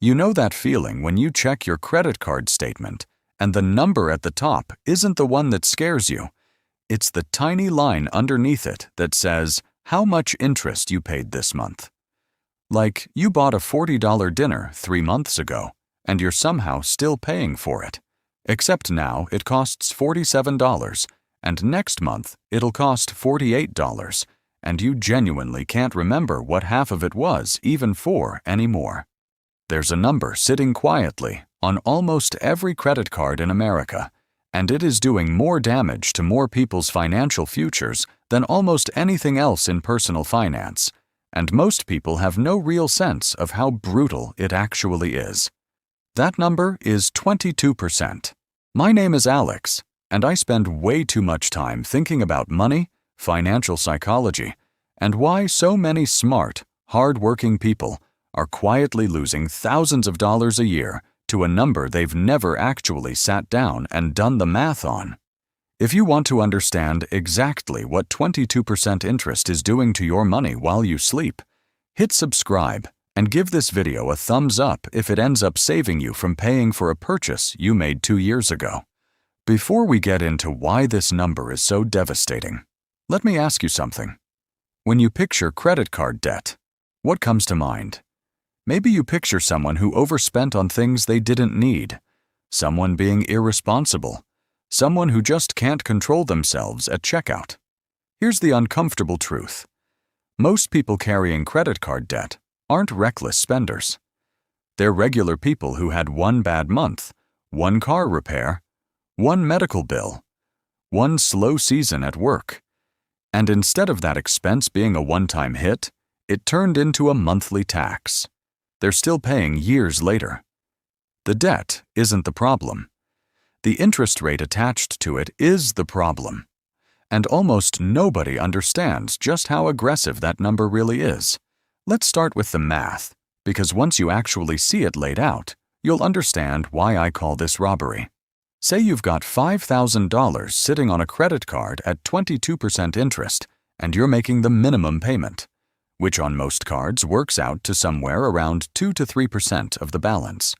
You know that feeling when you check your credit card statement and the number at the top isn't the one that scares you. It's the tiny line underneath it that says how much interest you paid this month. Like you bought a $40 dinner 3 months ago, and you're somehow still paying for it. Except now it costs $47, and next month it'll cost $48, and you genuinely can't remember what half of it was even for anymore. There's a number sitting quietly on almost every credit card in America, and it is doing more damage to more people's financial futures than almost anything else in personal finance, and most people have no real sense of how brutal it actually is. That number is 22%. My name is Alex, and I spend way too much time thinking about money, financial psychology, and why so many smart, hard-working people are quietly losing thousands of dollars a year to a number they've never actually sat down and done the math on. If you want to understand exactly what 22% interest is doing to your money while you sleep, hit subscribe and give this video a thumbs up if it ends up saving you from paying for a purchase you made 2 years ago. Before we get into why this number is so devastating, let me ask you something. When you picture credit card debt, what comes to mind? Maybe you picture someone who overspent on things they didn't need, someone being irresponsible, someone who just can't control themselves at checkout. Here's the uncomfortable truth. Most people carrying credit card debt aren't reckless spenders. They're regular people who had one bad month, one car repair, one medical bill, one slow season at work. And instead of that expense being a one-time hit, it turned into a monthly tax. They're still paying years later. The debt isn't the problem. The interest rate attached to it is the problem. And almost nobody understands just how aggressive that number really is. Let's start with the math, because once you actually see it laid out, you'll understand why I call this robbery. Say you've got $5,000 sitting on a credit card at 22% interest, and you're making the minimum payment, which on most cards works out to somewhere around 2 to 3% of the balance.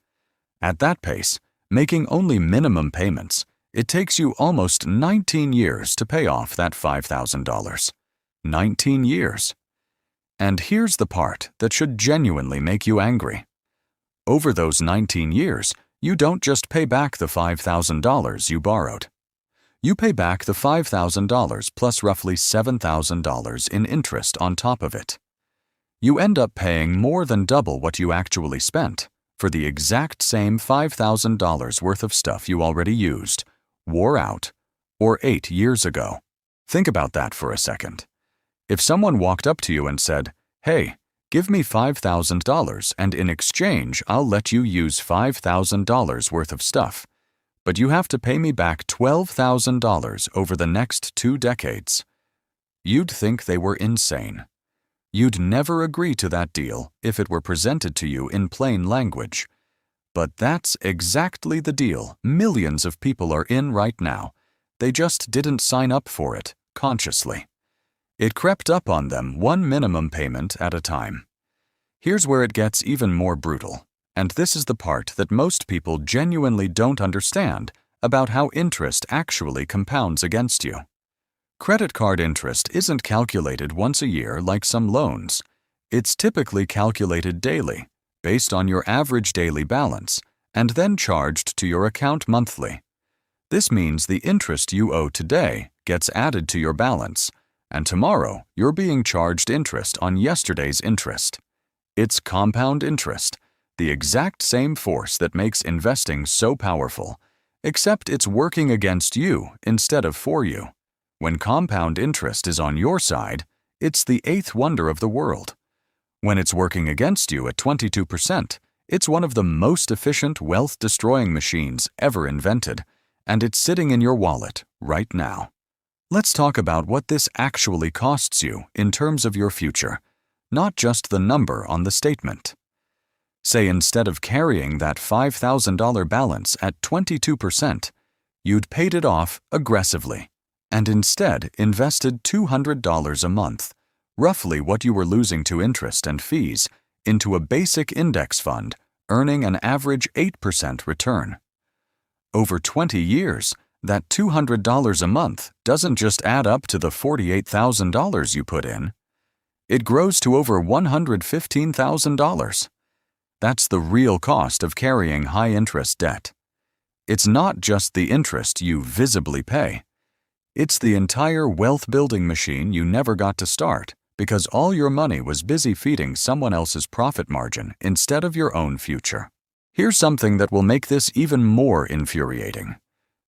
At that pace, making only minimum payments, it takes you almost 19 years to pay off that $5,000. 19 years. And here's the part that should genuinely make you angry. Over those 19 years, you don't just pay back the $5,000 you borrowed. You pay back the $5,000 plus roughly $7,000 in interest on top of it. You end up paying more than double what you actually spent for the exact same $5,000 worth of stuff you already used, wore out, or ate years ago. Think about that for a second. If someone walked up to you and said, "Hey, give me $5,000 and in exchange I'll let you use $5,000 worth of stuff, but you have to pay me back $12,000 over the next 2 decades," you'd think they were insane. You'd never agree to that deal if it were presented to you in plain language. But that's exactly the deal millions of people are in right now. They just didn't sign up for it consciously. It crept up on them one minimum payment at a time. Here's where it gets even more brutal, and this is the part that most people genuinely don't understand about how interest actually compounds against you. Credit card interest isn't calculated once a year like some loans. It's typically calculated daily, based on your average daily balance, and then charged to your account monthly. This means the interest you owe today gets added to your balance, and tomorrow you're being charged interest on yesterday's interest. It's compound interest, the exact same force that makes investing so powerful, except it's working against you instead of for you. When compound interest is on your side, it's the 8th wonder of the world. When it's working against you at 22%, it's one of the most efficient wealth-destroying machines ever invented, and it's sitting in your wallet right now. Let's talk about what this actually costs you in terms of your future, not just the number on the statement. Say instead of carrying that $5,000 balance at 22%, you'd paid it off aggressively, and instead invested $200 a month, roughly what you were losing to interest and fees, into a basic index fund earning an average 8% return. Over 20 years, that $200 a month doesn't just add up to the $48,000 you put in. It grows to over $115,000. That's the real cost of carrying high-interest debt. It's not just the interest you visibly pay. It's the entire wealth-building machine you never got to start because all your money was busy feeding someone else's profit margin instead of your own future. Here's something that will make this even more infuriating.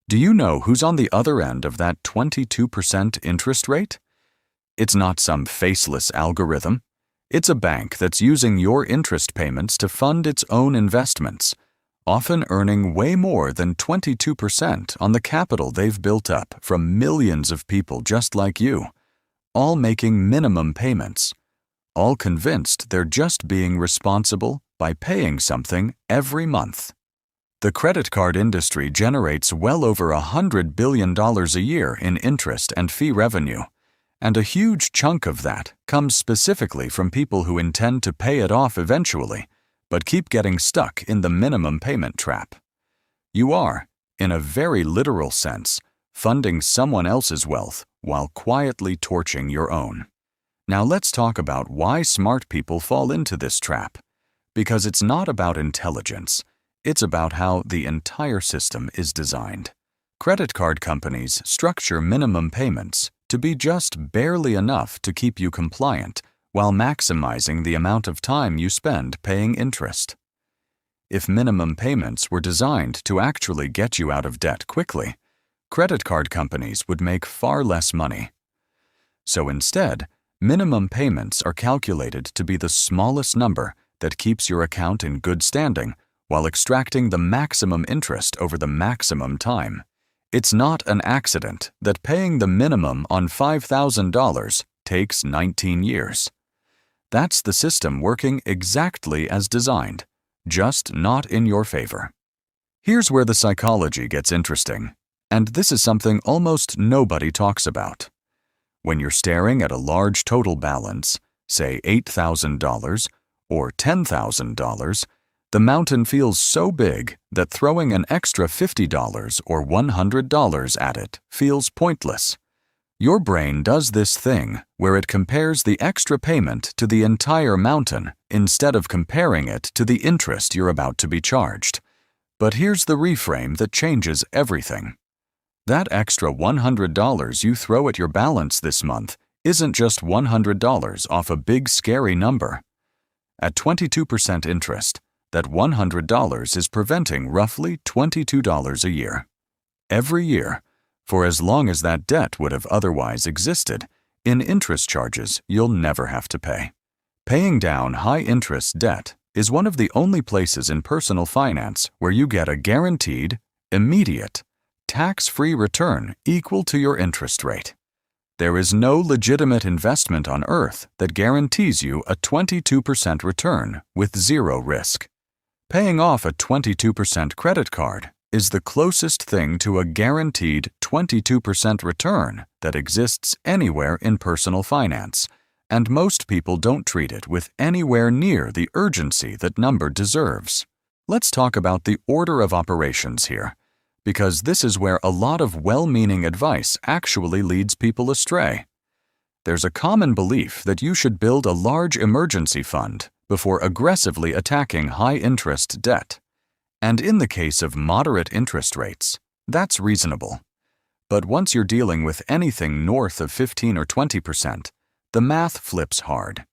Do you know who's on the other end of that 22% interest rate? It's not some faceless algorithm. It's a bank that's using your interest payments to fund its own investments, often earning way more than 22% on the capital they've built up from millions of people just like you, all making minimum payments, all convinced they're just being responsible by paying something every month. The credit card industry generates well over $100 billion a year in interest and fee revenue, and a huge chunk of that comes specifically from people who intend to pay it off eventually, but keep getting stuck in the minimum payment trap. You are, in a very literal sense, funding someone else's wealth while quietly torching your own. Now let's talk about why smart people fall into this trap. Because it's not about intelligence, it's about how the entire system is designed. Credit card companies structure minimum payments to be just barely enough to keep you compliant while maximizing the amount of time you spend paying interest. If minimum payments were designed to actually get you out of debt quickly, credit card companies would make far less money. So instead, minimum payments are calculated to be the smallest number that keeps your account in good standing while extracting the maximum interest over the maximum time. It's not an accident that paying the minimum on $5,000 takes 19 years. That's the system working exactly as designed, just not in your favor. Here's where the psychology gets interesting, and this is something almost nobody talks about. When you're staring at a large total balance, say $8,000 or $10,000, the mountain feels so big that throwing an extra $50 or $100 at it feels pointless. Your brain does this thing where it compares the extra payment to the entire mountain instead of comparing it to the interest you're about to be charged. But here's the reframe that changes everything. That extra $100 you throw at your balance this month isn't just $100 off a big scary number. At 22% interest, that $100 is preventing roughly $22 a year. Every year, for as long as that debt would have otherwise existed, in interest charges you'll never have to pay. Paying down high-interest debt is one of the only places in personal finance where you get a guaranteed, immediate, tax-free return equal to your interest rate. There is no legitimate investment on earth that guarantees you a 22% return with zero risk. Paying off a 22% credit card is the closest thing to a guaranteed 22% return that exists anywhere in personal finance, and most people don't treat it with anywhere near the urgency that number deserves. Let's talk about the order of operations here, because this is where a lot of well-meaning advice actually leads people astray. There's a common belief that you should build a large emergency fund before aggressively attacking high-interest debt. And in the case of moderate interest rates, that's reasonable. But once you're dealing with anything north of 15 or 20%, the math flips hard.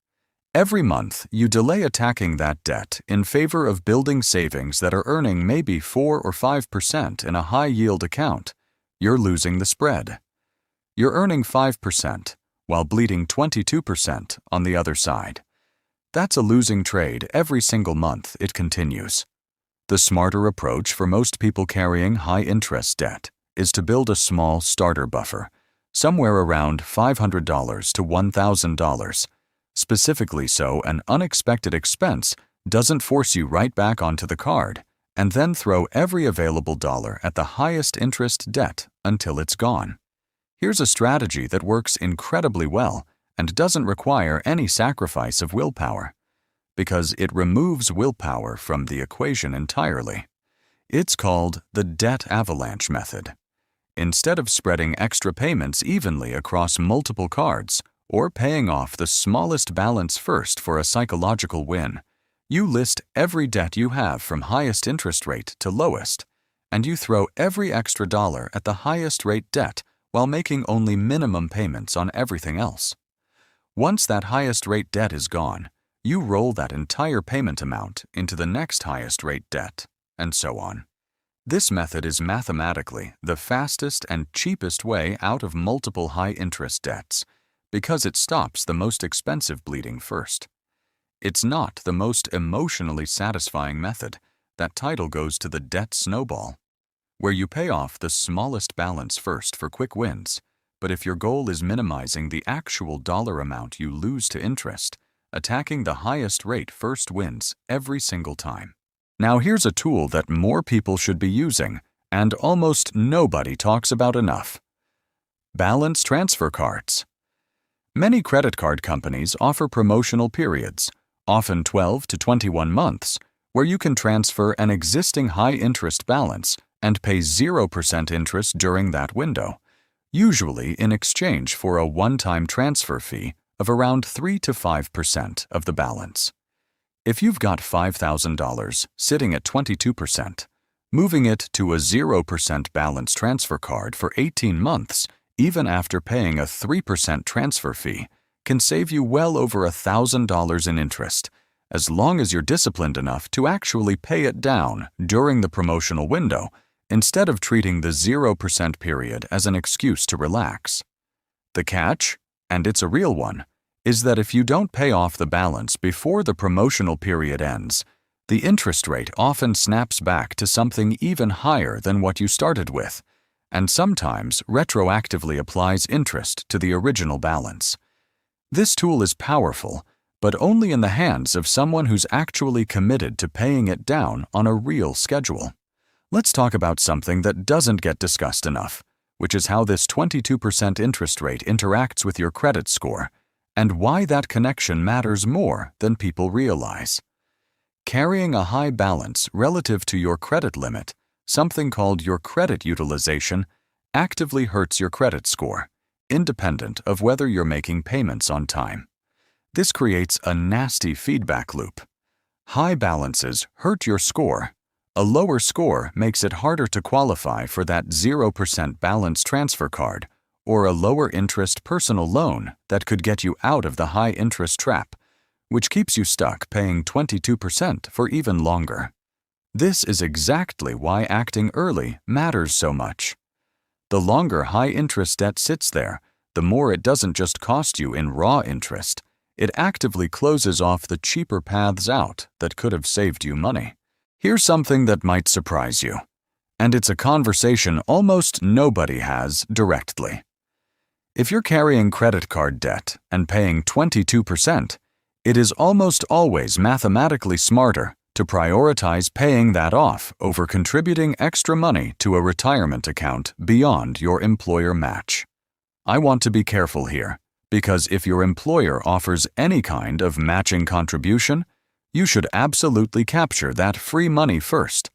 Every month, you delay attacking that debt in favor of building savings that are earning maybe 4 or 5% in a high-yield account. You're losing the spread. You're earning 5% while bleeding 22% on the other side. That's a losing trade every single month it continues. The smarter approach for most people carrying high-interest debt is to build a small starter buffer, somewhere around $500 to $1,000, specifically so an unexpected expense doesn't force you right back onto the card and then throw every available dollar at the highest interest debt until it's gone. Here's a strategy that works incredibly well and doesn't require any sacrifice of willpower. because it removes willpower from the equation entirely. It's called the debt avalanche method. Instead of spreading extra payments evenly across multiple cards or paying off the smallest balance first for a psychological win, you list every debt you have from highest interest rate to lowest, and you throw every extra dollar at the highest rate debt while making only minimum payments on everything else. Once that highest rate debt is gone, you roll that entire payment amount into the next highest rate debt, and so on. This method is mathematically the fastest and cheapest way out of multiple high-interest debts because it stops the most expensive bleeding first. It's not the most emotionally satisfying method. That title goes to the debt snowball, where you pay off the smallest balance first for quick wins. But if your goal is minimizing the actual dollar amount you lose to interest, attacking the highest rate first wins every single time. Now here's a tool that more people should be using, and almost nobody talks about enough. Balance transfer cards. Many credit card companies offer promotional periods, often 12 to 21 months, where you can transfer an existing high-interest balance and pay 0% interest during that window, usually in exchange for a one-time transfer fee of around 3 to 5% of the balance. If you've got $5,000 sitting at 22%, moving it to a 0% balance transfer card for 18 months, even after paying a 3% transfer fee, can save you well over $1,000 in interest, as long as you're disciplined enough to actually pay it down during the promotional window, instead of treating the 0% period as an excuse to relax. The catch, and it's a real one, is that if you don't pay off the balance before the promotional period ends, the interest rate often snaps back to something even higher than what you started with, and sometimes retroactively applies interest to the original balance. This tool is powerful, but only in the hands of someone who's actually committed to paying it down on a real schedule. Let's talk about something that doesn't get discussed enough, which is how this 22% interest rate interacts with your credit score, and why that connection matters more than people realize. Carrying a high balance relative to your credit limit, something called your credit utilization, actively hurts your credit score, independent of whether you're making payments on time. This creates a nasty feedback loop. High balances hurt your score. A lower score makes it harder to qualify for that 0% balance transfer card or a lower interest personal loan that could get you out of the high interest trap, which keeps you stuck paying 22% for even longer. This is exactly why acting early matters so much. The longer high interest debt sits there, the more it doesn't just cost you in raw interest, it actively closes off the cheaper paths out that could have saved you money. Here's something that might surprise you, and it's a conversation almost nobody has directly. If you're carrying credit card debt and paying 22%, it is almost always mathematically smarter to prioritize paying that off over contributing extra money to a retirement account beyond your employer match. I want to be careful here, because if your employer offers any kind of matching contribution, you should absolutely capture that free money first.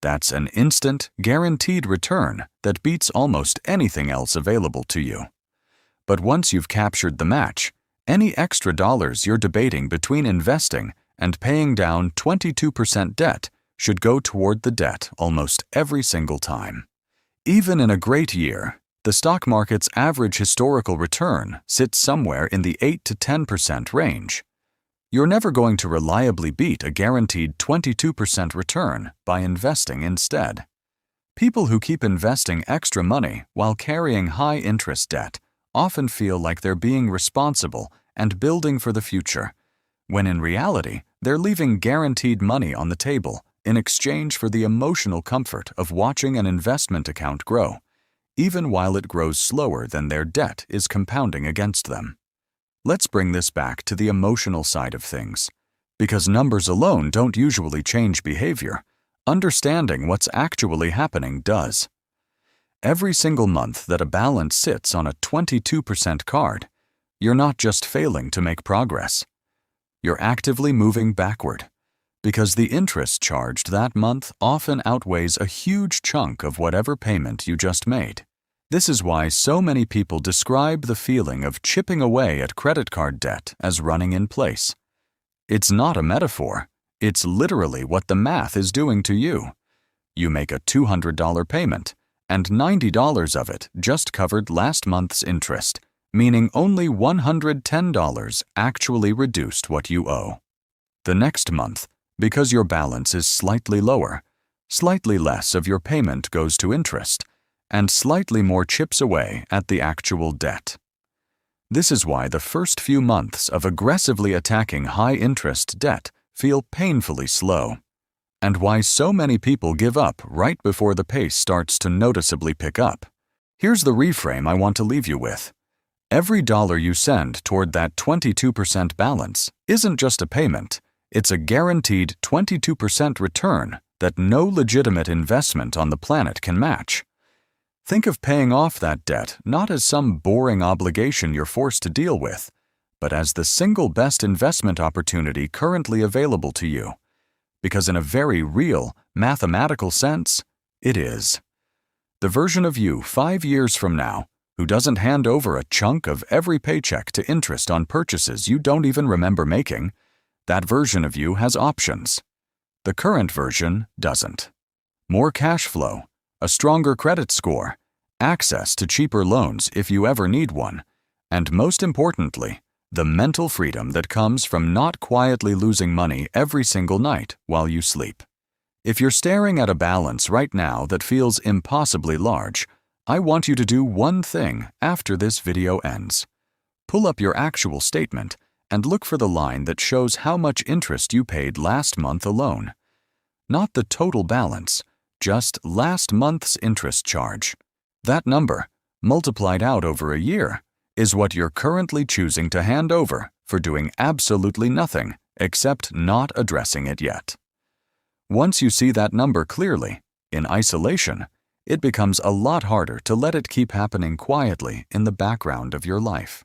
That's an instant, guaranteed return that beats almost anything else available to you. But once you've captured the match, any extra dollars you're debating between investing and paying down 22% debt should go toward the debt almost every single time. Even in a great year, the stock market's average historical return sits somewhere in the 8 to 10% range. You're never going to reliably beat a guaranteed 22% return by investing instead. People who keep investing extra money while carrying high interest debt often feel like they're being responsible and building for the future, when in reality, they're leaving guaranteed money on the table in exchange for the emotional comfort of watching an investment account grow, even while it grows slower than their debt is compounding against them. Let's bring this back to the emotional side of things. Because numbers alone don't usually change behavior, understanding what's actually happening does. Every single month that a balance sits on a 22% card, you're not just failing to make progress. You're actively moving backward, because the interest charged that month often outweighs a huge chunk of whatever payment you just made. This is why so many people describe the feeling of chipping away at credit card debt as running in place. It's not a metaphor. It's literally what the math is doing to you. You make a $200 payment, and $90 of it just covered last month's interest, meaning only $110 actually reduced what you owe. The next month, because your balance is slightly lower, slightly less of your payment goes to interest, and slightly more chips away at the actual debt. This is why the first few months of aggressively attacking high-interest debt feel painfully slow, and why so many people give up right before the pace starts to noticeably pick up. Here's the reframe I want to leave you with. Every dollar you send toward that 22% balance isn't just a payment, it's a guaranteed 22% return that no legitimate investment on the planet can match. Think of paying off that debt not as some boring obligation you're forced to deal with, but as the single best investment opportunity currently available to you. Because in a very real, mathematical sense, it is. The version of you 5 years from now who doesn't hand over a chunk of every paycheck to interest on purchases you don't even remember making, that version of you has options. The current version doesn't. More cash flow, a stronger credit score, access to cheaper loans if you ever need one, and most importantly, the mental freedom that comes from not quietly losing money every single night while you sleep. If you're staring at a balance right now that feels impossibly large, I want you to do one thing after this video ends. Pull up your actual statement and look for the line that shows how much interest you paid last month alone. Not the total balance, just last month's interest charge. That number, multiplied out over a year, is what you're currently choosing to hand over for doing absolutely nothing except not addressing it yet. Once you see that number clearly, in isolation, it becomes a lot harder to let it keep happening quietly in the background of your life.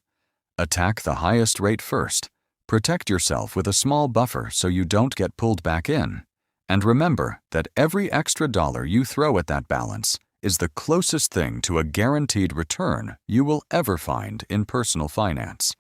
Attack the highest rate first, protect yourself with a small buffer so you don't get pulled back in, and remember that every extra dollar you throw at that balance is the closest thing to a guaranteed return you will ever find in personal finance.